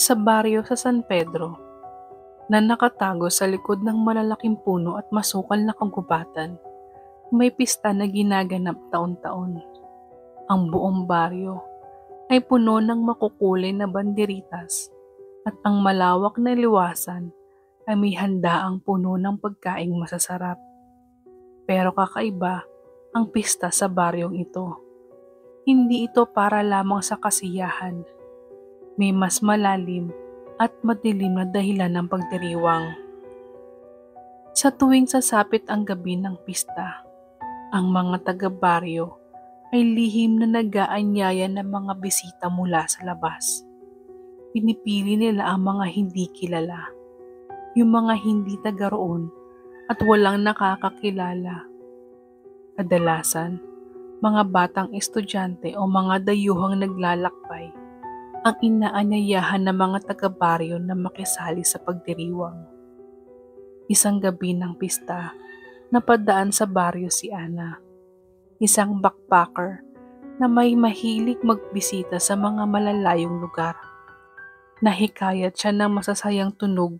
Sa baryo sa San Pedro na nakatago sa likod ng malalaking puno at masukal na kagubatan, may pista na ginaganap taon-taon. Ang buong baryo ay puno ng makukulay na banderitas at ang malawak na liwasan ay may handaang puno ng pagkaing masasarap. Pero kakaiba ang pista sa baryong ito. Hindi ito para lamang sa kasiyahan. May mas malalim at madilim na dahilan ng pagdiriwang. Sa tuwing sasapit ang gabi ng pista, ang mga taga-baryo ay lihim na nag-aanyaya ng mga bisita mula sa labas. Pinipili nila ang mga hindi kilala, yung mga hindi taga roon at walang nakakakilala. Kadalasan, mga batang estudyante o mga dayuhang naglalakbay ang inaanyayahan ng mga taga-baryo na makisali sa pagdiriwang. Isang gabi ng pista, napadaan sa baryo si Ana, isang backpacker na may mahilig magbisita sa mga malalayong lugar. Nahikayat siya ng masasayang tunog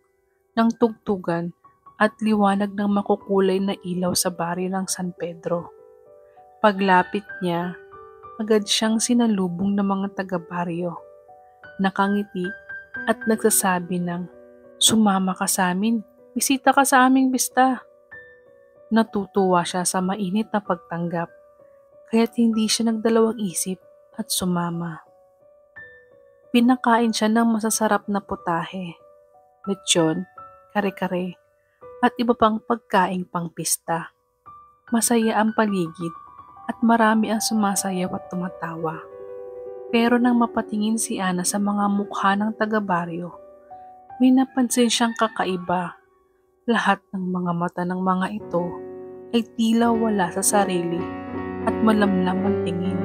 ng tugtugan at liwanag ng makukulay na ilaw sa baryo ng San Pedro. Paglapit niya, agad siyang sinalubong ng mga taga-baryo. Nakangiti at nagsasabi ng, "Sumama ka sa amin, bisita ka sa aming pista." Natutuwa siya sa mainit na pagtanggap, kaya't hindi siya nagdalawang isip at sumama. Pinakain siya ng masasarap na putahe, lechon, kare-kare, at iba pang pagkaing pangpista. Masaya ang paligid at marami ang sumasayaw at tumatawa. Pero nang mapatingin si Ana sa mga mukha ng taga-baryo, may napansin siyang kakaiba. Lahat ng mga mata ng mga ito ay tila wala sa sarili at malamlam ang tingin.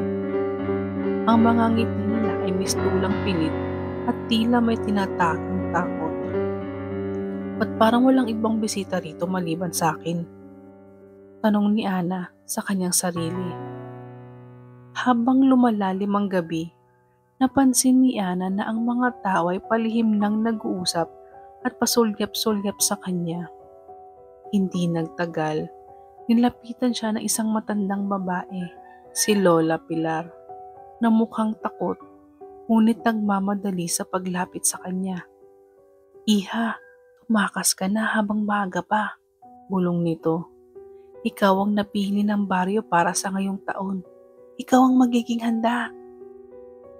Ang mga ngiti nila ay mistulang pilit at tila may tinatagong takot. Ba't parang walang ibang bisita rito maliban sa akin? Tanong ni Ana sa kanyang sarili. Habang lumalalim ang gabi, napansin ni Ana na ang mga tao ay palihim nang nag-uusap at pasulyap-sulyap sa kanya. Hindi nagtagal, nilapitan siya ng isang matandang babae, si Lola Pilar, na mukhang takot, ngunit nagmamadali sa paglapit sa kanya. "Iha, tumakas ka na habang maaga pa," bulong nito. "Ikaw ang napili ng baryo para sa ngayong taon. Ikaw ang magiging handa."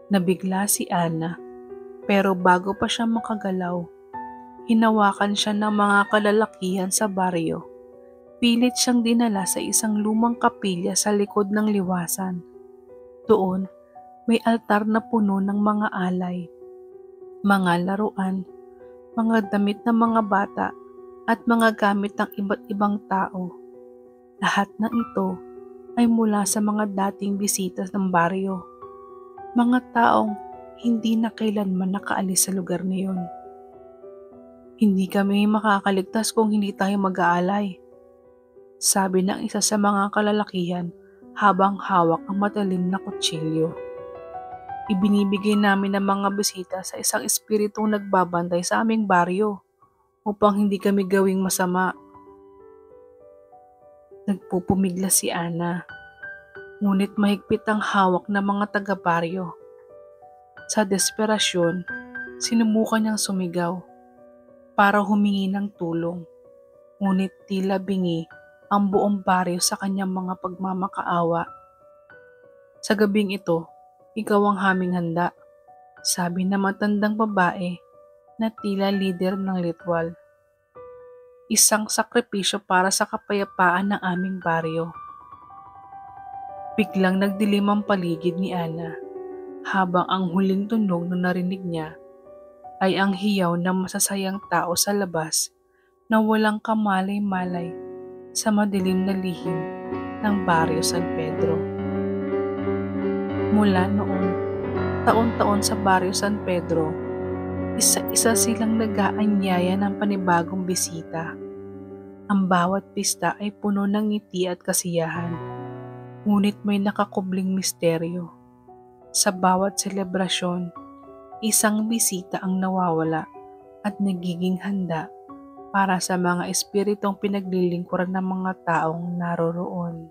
Nabigla si Ana, pero bago pa siya makagalaw, hinawakan siya ng mga kalalakihan sa baryo. Pilit siyang dinala sa isang lumang kapilya sa likod ng liwasan. Doon, may altar na puno ng mga alay, mga laruan, mga damit ng mga bata, at mga gamit ng iba't ibang tao. Lahat ng ito ay mula sa mga dating bisita ng baryo. Mga taong hindi na kailanman nakaalis sa lugar na yun. "Hindi kami makakaligtas kung hindi tayo mag-aalay," sabi ng isa sa mga kalalakihan habang hawak ang matalim na kutsilyo. "Ibinibigay namin ng mga bisita sa isang espiritong nagbabantay sa aming baryo upang hindi kami gawing masama." Nagpupumigla si Ana, ngunit mahigpit ang hawak ng mga taga-baryo. Sa desperasyon, sinubukan niyang sumigaw para humingi ng tulong, ngunit tila bingi ang buong baryo sa kanyang mga pagmamakaawa. "Sa gabing ito, ikaw ang aming handa," sabi ng matandang babae na tila lider ng litwal. "Isang sakripisyo para sa kapayapaan ng aming baryo." Biglang nagdilim ang paligid ni Ana, habang ang huling tunog na narinig niya ay ang hiyaw ng masasayang tao sa labas na walang kamalay-malay sa madilim na lihim ng baryo San Pedro. Mula noon, taon-taon sa baryo San Pedro, isa-isa silang nag-aanyaya ng panibagong bisita. Ang bawat pista ay puno ng ngiti at kasiyahan, ngunit may nakakubling misteryo. Sa bawat selebrasyon, Isang bisita ang nawawala at nagiging handa para sa mga espiritong pinaglilingkuran ng mga taong naroroon.